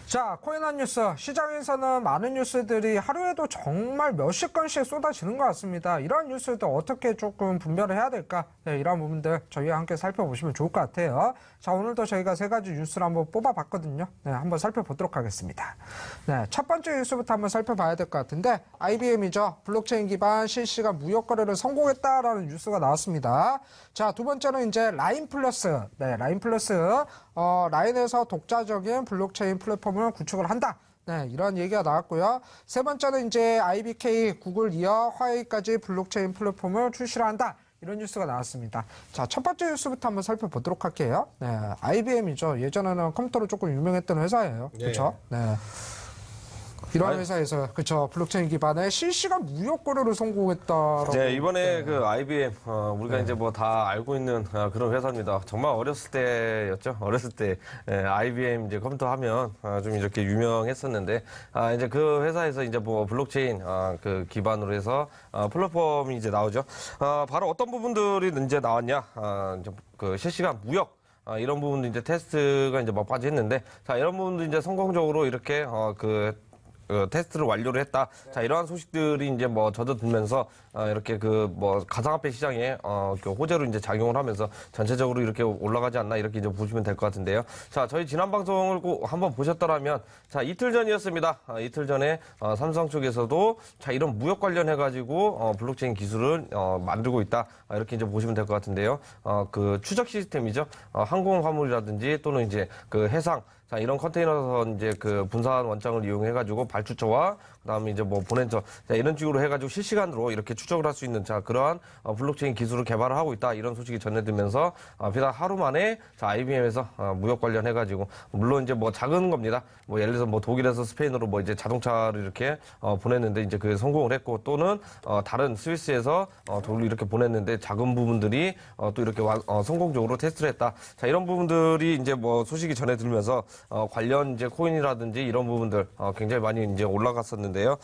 자, 코인한 뉴스. 시장에서는 많은 뉴스들이 하루에도 정말 몇십 건씩 쏟아지는 것 같습니다. 이런 뉴스들 어떻게 조금 분별을 해야 될까? 네, 이런 부분들 저희와 함께 살펴보시면 좋을 것 같아요. 자, 오늘도 저희가 세 가지 뉴스를 한번 뽑아봤거든요. 네, 한번 살펴보도록 하겠습니다. 네, 첫 번째 뉴스부터 한번 살펴봐야 될 것 같은데, IBM이죠. 블록체인 기반 실시간 무역 거래를 성공했다라는 뉴스가 나왔습니다. 자, 두 번째는 이제 라인플러스. 네, 라인플러스. 라인에서 독자적인 블록체인 플랫폼을 구축을 한다. 네, 이런 얘기가 나왔고요. 세 번째는 이제 IBK, 구글 이어 화웨이까지 블록체인 플랫폼을 출시를 한다. 이런 뉴스가 나왔습니다. 자, 첫 번째 뉴스부터 한번 살펴보도록 할게요. 네, IBM이죠. 예전에는 컴퓨터로 조금 유명했던 회사예요. 그렇죠? 네. 이런 회사에서 그쵸 블록체인 기반의 실시간 무역 거래를 성공했다라고. 네, 이번에 그 IBM 우리가 이제 뭐 다 알고 있는 그런 회사입니다. 정말 어렸을 때였죠. 어렸을 때 IBM 이제 컴퓨터 하면 좀 이렇게 유명했었는데 이제 그 회사에서 이제 뭐 블록체인 그 기반으로 해서 플랫폼이 이제 나오죠. 바로 어떤 부분들이 이제 나왔냐? 이제 그 실시간 무역. 이런 부분도 이제 테스트가 이제 막바지 했는데, 자, 이런 부분도 이제 성공적으로 이렇게 테스트를 완료를 했다. 자, 이러한 소식들이 이제 뭐 젖어들면서 이렇게 그 뭐 가상화폐 시장에 그 호재로 이제 작용을 하면서 전체적으로 이렇게 올라가지 않나 이렇게 이제 보시면 될 것 같은데요. 자, 저희 지난 방송을 꼭 한번 보셨더라면, 자, 이틀 전이었습니다. 이틀 전에 삼성 쪽에서도 자, 이런 무역 관련해 가지고 블록체인 기술을 만들고 있다. 이렇게 이제 보시면 될 것 같은데요. 그 추적 시스템이죠. 항공 화물이라든지 또는 이제 그 해상, 자, 이런 컨테이너선 이제 그 분산 원장을 이용해가지고 발주처와 그다음에 이제 뭐 보낸처, 자, 이런 식으로 해가지고 실시간으로 이렇게 추적을 할 수 있는, 자, 그러한 블록체인 기술을 개발을 하고 있다. 이런 소식이 전해들면서 비단 하루 만에 자, IBM에서 무역 관련해가지고, 물론 이제 뭐 작은 겁니다. 뭐 예를 들어서 뭐 독일에서 스페인으로 뭐 이제 자동차를 이렇게 보냈는데 이제 그게 성공을 했고, 또는 다른 스위스에서 독일로 이렇게 보냈는데 작은 부분들이 또 이렇게 성공적으로 테스트를 했다. 자, 이런 부분들이 이제 뭐 소식이 전해들면서 관련 이제 코인이라든지 이런 부분들 굉장히 많이 이제 올라갔었는데요.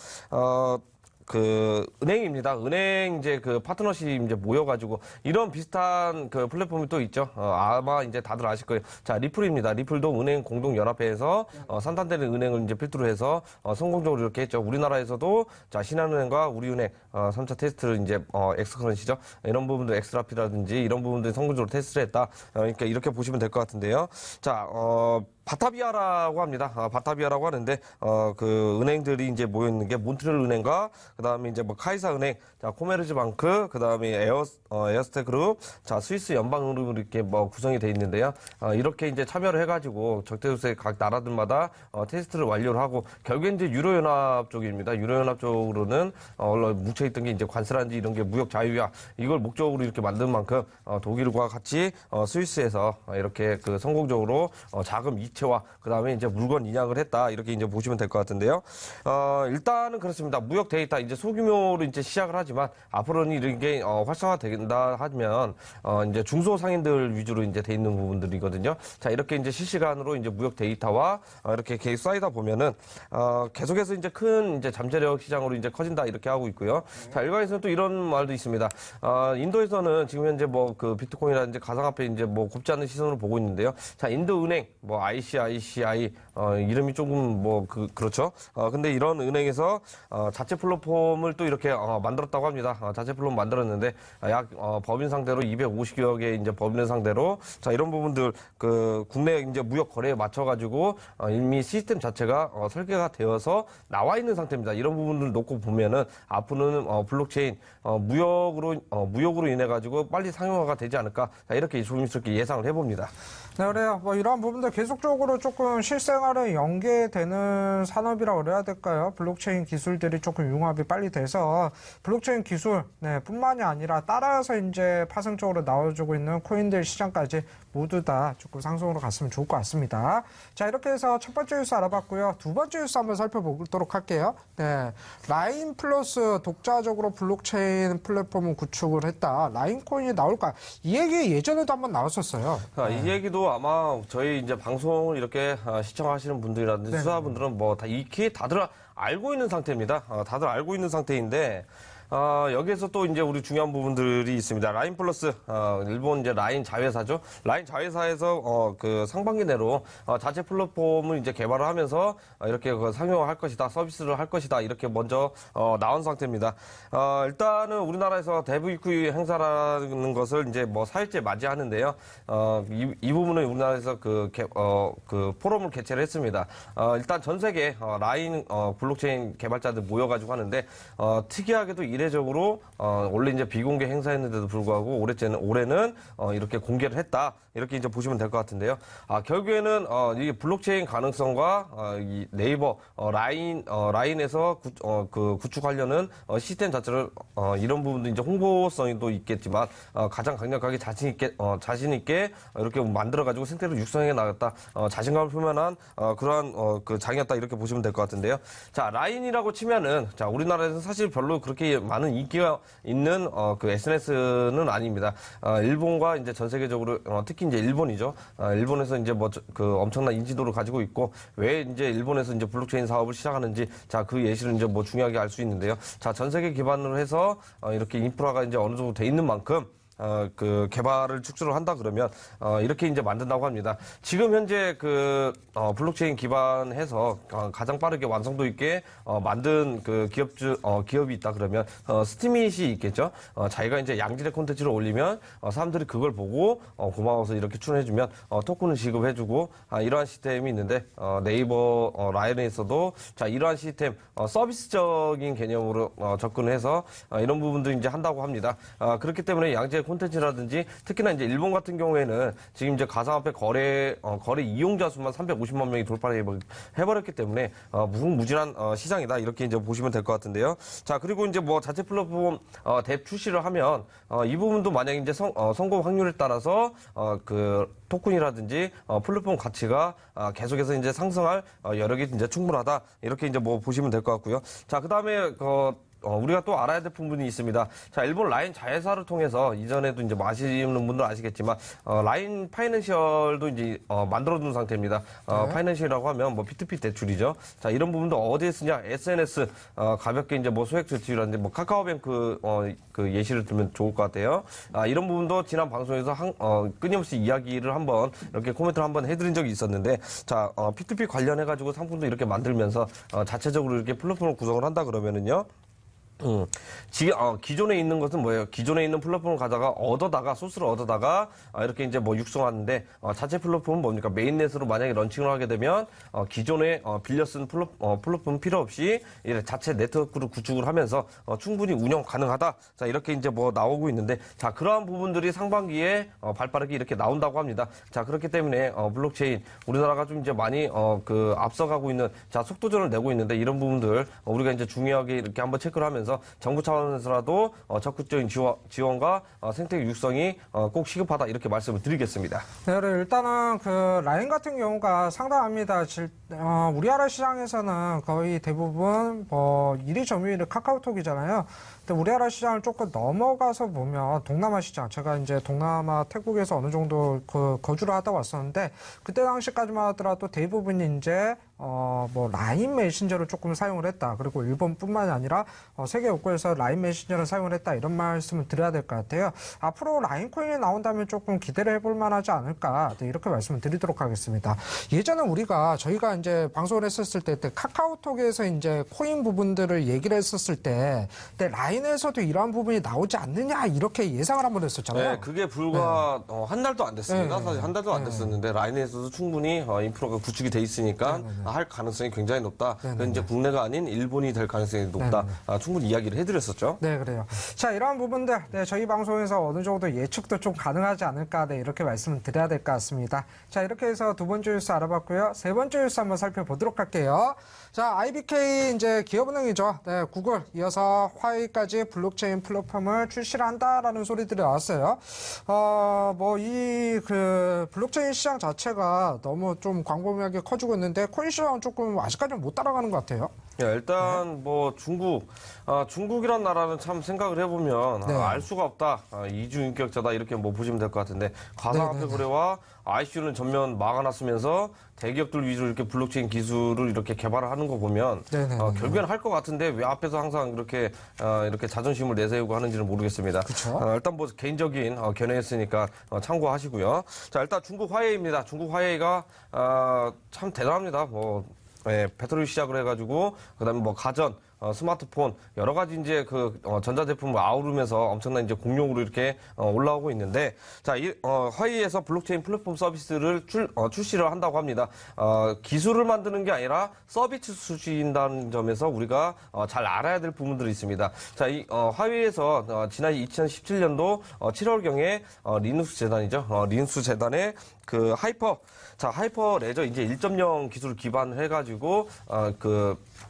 그 은행입니다. 은행 이제 그 파트너십 이제 모여가지고 이런 비슷한 그 플랫폼이 또 있죠. 아마 이제 다들 아실 거예요. 자, 리플입니다. 리플도 은행 공동 연합회에서 산탄데르 은행을 이제 필두로 해서 성공적으로 이렇게 했죠. 우리나라에서도 자, 신한은행과 우리은행 3차 테스트를 이제 엑스커런시죠. 이런 부분들 엑스라피라든지 이런 부분들 성공적으로 테스트를 했다. 그러니까 이렇게 보시면 될 것 같은데요. 자, 바타비아라고 합니다. 바타비아라고 하는데, 그 은행들이 이제 모여있는 게 몬트리올 은행과, 그 다음에 이제 뭐 카이사 은행, 자, 코메르즈 방크, 그 다음에 에어스테 그룹, 자, 스위스 연방은행으로 이렇게 뭐 구성이 돼 있는데요. 이렇게 이제 참여를 해가지고 적대수의 각 나라들마다 테스트를 완료를 하고, 결국엔 이제 유로연합 쪽입니다. 유로연합 쪽으로는, 원래 뭉쳐있던 게 이제 관세라든지 이런 게 무역 자유화, 이걸 목적으로 이렇게 만든 만큼, 독일과 같이, 스위스에서 이렇게 그 성공적으로, 자금 이체와 그다음에 이제 물건 인양을 했다. 이렇게 이제 보시면 될 것 같은데요. 일단은 그렇습니다. 무역 데이터 이제 소규모로 이제 시작을 하지만 앞으로는 이런 게 활성화된다 하면 이제 중소상인들 위주로 이제 돼 있는 부분들이거든요. 자, 이렇게 이제 실시간으로 이제 무역 데이터와 이렇게 계속 쌓이다 보면은 계속해서 이제 큰 이제 잠재력 시장으로 이제 커진다 이렇게 하고 있고요. 자, 일각에서는 또 이런 말도 있습니다. 인도에서는 지금 현재 뭐 그 비트코인이라든지 가상화폐 이제 뭐 곱지 않은 시선으로 보고 있는데요. 자, 인도 은행 뭐 ICICI 이름이 조금 뭐 그렇죠. 근데 이런 은행에서 자체 플랫폼을 또 이렇게 만들었다고 합니다. 자체 플랫폼 만들었는데 약 법인 상대로 250여 개 이제 법인을 상대로, 자, 이런 부분들 그 국내 이제 무역 거래에 맞춰 가지고 이미 시스템 자체가 설계가 되어서 나와 있는 상태입니다. 이런 부분들 놓고 보면은 앞으로는 블록체인 무역으로 인해 가지고 빨리 상용화가 되지 않을까, 자, 이렇게 조심스럽게 예상을 해봅니다. 네, 그래요. 뭐 이런 부분들 계속적으로 조금 실생활에 연계되는 산업이라고 그래야 될까요? 블록체인 기술들이 조금 융합이 빨리 돼서 블록체인 기술, 네, 뿐만이 아니라 따라서 이제 파생적으로 나와주고 있는 코인들 시장까지 모두 다 조금 상승으로 갔으면 좋을 것 같습니다. 자, 이렇게 해서 첫 번째 뉴스 알아봤고요. 두 번째 뉴스 한번 살펴보도록 할게요. 네, 라인 플러스 독자적으로 블록체인 플랫폼을 구축을 했다. 라인 코인이 나올까? 이 얘기 예전에도 한번 나왔었어요. 이 얘기도 아마 저희 이제 방송을 이렇게 시청하시는 분들이라든지 수사분들은 뭐 다 익히 다들 알고 있는 상태입니다. 다들 알고 있는 상태인데, 여기에서 또 이제 우리 중요한 부분들이 있습니다. 라인 플러스, 일본 이제 라인 자회사죠. 라인 자회사에서 그 상반기 내로 자체 플랫폼을 이제 개발을 하면서 이렇게 그 상용화할 것이다, 서비스를 할 것이다 이렇게 먼저 나온 상태입니다. 일단은 우리나라에서 대부이쿠 행사라는 것을 이제 뭐 4일째 맞이하는데요. 이 부분은 우리나라에서 그 포럼을 개최를 했습니다. 일단 전 세계 라인 블록체인 개발자들 모여가지고 하는데 특이하게도 이례적으로 원래 이제 비공개 행사였는데도 불구하고 올해는 이렇게 공개를 했다. 이렇게 이제 보시면 될 것 같은데요. 결국에는 이 블록체인 가능성과 이 네이버 라인에서 구축하려는 시스템 자체를 이런 부분도 이제 홍보성도 있겠지만 가장 강력하게 자신 있게 이렇게 만들어 가지고 생태를 육성해 나갔다. 자신감을 표현한 그러한 그 장이었다 이렇게 보시면 될 것 같은데요. 자, 라인이라고 치면은 자, 우리나라에서 사실 별로 그렇게 많은 인기가 있는 그 SNS는 아닙니다. 일본과 이제 전 세계적으로 특히 이제 일본이죠. 일본에서 이제 뭐 그 엄청난 인지도를 가지고 있고 왜 이제 일본에서 이제 블록체인 사업을 시작하는지 자, 그 예시를 이제 뭐 중요하게 알 수 있는데요. 자, 전 세계 기반으로 해서 이렇게 인프라가 이제 어느 정도 돼 있는 만큼 그 개발을 축소를 한다 그러면 이렇게 이제 만든다고 합니다. 지금 현재 그 블록체인 기반해서 가장 빠르게 완성도 있게 만든 그 기업이 있다 그러면 스티밋이 있겠죠. 자기가 이제 양질의 콘텐츠를 올리면 사람들이 그걸 보고 고마워서 이렇게 출연해주면 토큰을 지급해주고 이러한 시스템이 있는데 네이버 라인에서도 자 이러한 시스템 서비스적인 개념으로 접근해서 이런 부분도 이제 한다고 합니다. 그렇기 때문에 양질의 콘텐츠라든지 특히나 이제 일본 같은 경우에는 지금 이제 가상화폐 거래 이용자 수만 350만 명이 해버렸기 때문에 무궁무진한 시장이다 이렇게 이제 보시면 될 것 같은데요. 자 그리고 이제 뭐 자체 플랫폼 대 출시를 하면 이 부분도 만약 이제 성공 확률에 따라서 그 토큰이라든지 플랫폼 가치가 계속해서 이제 상승할 여력이 이제 충분하다 이렇게 이제 뭐 보시면 될 것 같고요. 자 그다음에 우리가 또 알아야 될 부분이 있습니다. 자, 일본 라인 자회사를 통해서 이전에도 이제 뭐 아시는 분들 아시겠지만, 라인 파이낸셜도 이제, 만들어 둔 상태입니다. 파이낸셜이라고 하면 뭐 P2P 대출이죠. 자, 이런 부분도 어디에 쓰냐? SNS, 가볍게 이제 뭐 소액 대출이라든지 뭐 카카오뱅크, 그 예시를 들면 좋을 것 같아요. 이런 부분도 지난 방송에서 끊임없이 이야기를 한번 이렇게 코멘트를 한번 해드린 적이 있었는데, 자, P2P 관련해가지고 상품도 이렇게 만들면서, 자체적으로 이렇게 플랫폼을 구성을 한다 그러면은요. 기존에 있는 것은 뭐예요? 기존에 있는 플랫폼을 가다가 소스를 얻어다가 이렇게 이제 뭐 육성하는데 자체 플랫폼은 뭡니까? 메인넷으로 만약에 런칭을 하게 되면 기존에 빌려 쓴 플랫폼 필요 없이 자체 네트워크를 구축을 하면서 충분히 운영 가능하다. 자 이렇게 이제 뭐 나오고 있는데 자 그러한 부분들이 상반기에 발빠르게 이렇게 나온다고 합니다. 자 그렇기 때문에 블록체인 우리나라가 좀 이제 많이 그 앞서가고 있는 자 속도전을 내고 있는데 이런 부분들 우리가 이제 중요하게 이렇게 한번 체크를 하면서 정부 차원에서라도 적극적인 지원과 생태계 육성이 꼭 시급하다 이렇게 말씀을 드리겠습니다. 네, 일단은 그 라인 같은 경우가 상당합니다. 우리나라 시장에서는 거의 대부분 뭐 1위 점유율이 카카오톡이잖아요. 근데 우리나라 시장을 조금 넘어가서 보면 동남아 시장, 제가 이제 동남아 태국에서 어느 정도 거주를 하다 왔었는데 그때 당시까지만 하더라도 대부분이 이제 뭐 라인 메신저를 조금 사용을 했다. 그리고 일본뿐만이 아니라 세계 곳곳에서 라인 메신저를 사용을 했다. 이런 말씀을 드려야 될 것 같아요. 앞으로 라인 코인이 나온다면 조금 기대를 해볼 만하지 않을까. 네, 이렇게 말씀을 드리도록 하겠습니다. 예전에 저희가 이제 방송을 했었을 때 카카오톡에서 이제 코인 부분들을 얘기를 했었을 때 라인에서도 이러한 부분이 나오지 않느냐 이렇게 예상을 한번 했었잖아요. 네, 그게 불과 한 달도 안 됐습니다. 사실 한 달도 안 됐었는데 라인에서도 충분히 인프라가 구축이 돼 있으니까 할 가능성이 굉장히 높다. 그건 이제 국내가 아닌 일본이 될 가능성이 높다. 충분히 이야기를 해드렸었죠. 네, 그래요. 자, 이러한 부분들 저희 방송에서 어느 정도 예측도 좀 가능하지 않을까 이렇게 말씀을 드려야 될 것 같습니다. 자, 이렇게 해서 두 번째 뉴스 알아봤고요. 세 번째 뉴스 한번 살펴보도록 할게요. 자, IBK 이제 기업은행이죠. 네, 구글 이어서 화웨이까지 블록체인 플랫폼을 출시를 한다라는 소리들이 나왔어요. 뭐 이 그 블록체인 시장 자체가 너무 좀 광범위하게 커지고 있는데 코인 시장은 조금 아직까지는 못 따라가는 것 같아요. 일단 뭐 중국이란 나라는 참 생각을 해보면 네. 알 수가 없다. 이중인격자다 이렇게 뭐 보시면 될 것 같은데 가상화폐 네네네. 거래와 ICO는 전면 막아놨으면서 대기업들 위주로 이렇게 블록체인 기술을 이렇게 개발을 하는 거 보면 네네네. 결국엔 할 것 같은데 왜 앞에서 항상 이렇게 자존심을 내세우고 하는지는 모르겠습니다. 그쵸. 일단 뭐 개인적인 견해였으니까 참고하시고요. 자, 일단 중국 화웨이입니다. 중국 화웨이가 참 대단합니다. 뭐 배터리 시작을 해가지고 그다음에 뭐 가전, 스마트폰 여러 가지 이제 전자제품을 아우르면서 엄청난 이제 공룡으로 이렇게 올라오고 있는데 자, 화웨이에서 블록체인 플랫폼 서비스를 출시를 한다고 합니다. 기술을 만드는 게 아니라 서비스 수준이라는 점에서 우리가 잘 알아야 될 부분들이 있습니다. 자, 화웨이에서 지난 2017년도 7월경에 리눅스 재단이죠. 리눅스 재단의 하이퍼 레저 이제 1.0 기술을 기반을 해가지고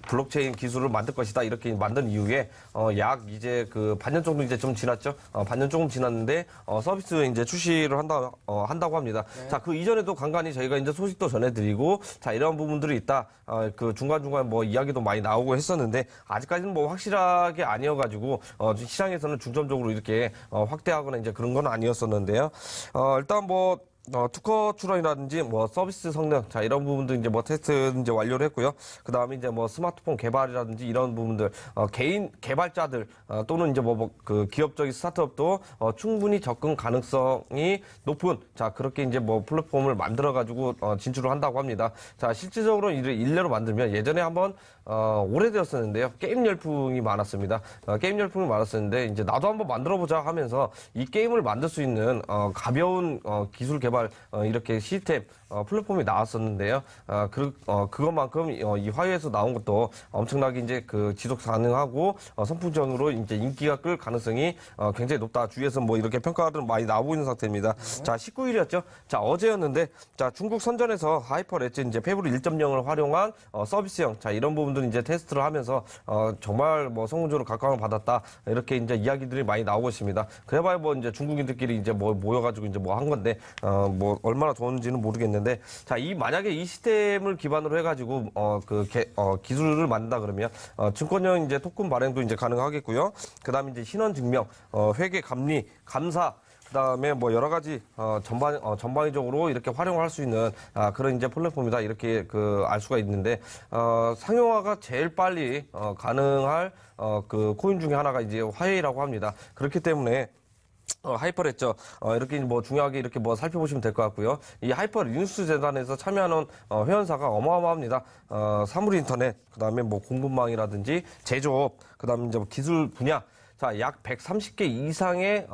블록체인 기술을 만들 것이다 이렇게 만든 이후에 약 이제 반년 정도 이제 좀 지났죠. 반년 조금 지났는데 서비스 이제 출시를 한다고 합니다. 네. 자, 그 이전에도 간간히 저희가 이제 소식도 전해드리고 자, 이런 부분들이 있다. 중간중간 뭐 이야기도 많이 나오고 했었는데 아직까지는 뭐 확실하게 아니어가지고 시장에서는 중점적으로 이렇게 확대하거나 이제 그런 건 아니었었는데요. 일단 뭐 특허 출원이라든지 뭐 서비스 성능 자 이런 부분도 이제 뭐 테스트 이제 완료를 했고요. 그 다음에 이제 뭐 스마트폰 개발이라든지 이런 부분들 개인 개발자들 또는 이제 그 기업적인 스타트업도 충분히 접근 가능성이 높은 자 그렇게 이제 뭐 플랫폼을 만들어 가지고 진출을 한다고 합니다. 자 실질적으로 일례로 만들면 예전에 한번 오래되었었는데요. 게임 열풍이 많았습니다. 게임 열풍이 많았었는데 이제 나도 한번 만들어 보자 하면서 이 게임을 만들 수 있는 가벼운 기술 개발 이렇게 시스템 플랫폼이 나왔었는데요. 그것만큼 이 화웨이에서 나온 것도 엄청나게 이제 지속 가능하고 선풍적으로 이제 인기가 끌 가능성이 굉장히 높다. 주위에서 뭐 이렇게 평가들 많이 나오고 있는 상태입니다. 자, 19일이었죠. 자, 어제였는데 자, 중국 선전에서 하이퍼레츠 이제 페브리 1.0을 활용한 서비스형 자, 이런 부분들 이제 테스트를 하면서 정말 뭐 성공적으로 각광을 받았다. 이렇게 이제 이야기들이 많이 나오고 있습니다. 그래봐야 뭐 이제 중국인들끼리 이제 뭐 모여가지고 이제 뭐 한 건데 뭐 얼마나 좋은지는 모르겠는데 자, 만약에 이 시스템을 기반으로 해가지고 기술을 만든다 그러면 증권형 이제 토큰 발행도 이제 가능하겠고요. 그다음에 이제 신원 증명, 회계, 감리, 감사 그다음에 뭐 여러 가지 전방위적으로 이렇게 활용할 수 있는 그런 이제 플랫폼이다 이렇게 알 수가 있는데 상용화가 제일 빨리 가능할 코인 중에 하나가 이제 화웨이라고 합니다. 그렇기 때문에 하이퍼랬죠. 이렇게 뭐 중요하게 이렇게 뭐 살펴보시면 될 것 같고요. 이 하이퍼 리눅스 재단에서 참여하는 회원사가 어마어마합니다. 사물인터넷, 그다음에 뭐 공급망이라든지 제조업, 그다음에 이제 뭐 기술 분야. 자, 약 130개 이상의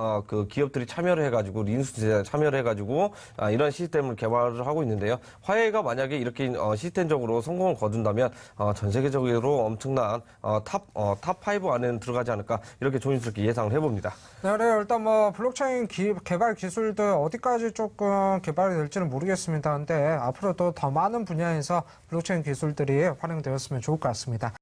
기업들이 참여를 해가지고 리눅스 재단에 참여를 해가지고 이런 시스템을 개발을 하고 있는데요. 화웨이가 만약에 이렇게 시스템적으로 성공을 거둔다면 전 세계적으로 엄청난 탑5 안에는 들어가지 않을까 이렇게 조심스럽게 예상을 해봅니다. 네, 일단 뭐 블록체인 개발 기술도 어디까지 조금 개발이 될지는 모르겠습니다. 근데 앞으로도 더 많은 분야에서 블록체인 기술들이 활용되었으면 좋을 것 같습니다.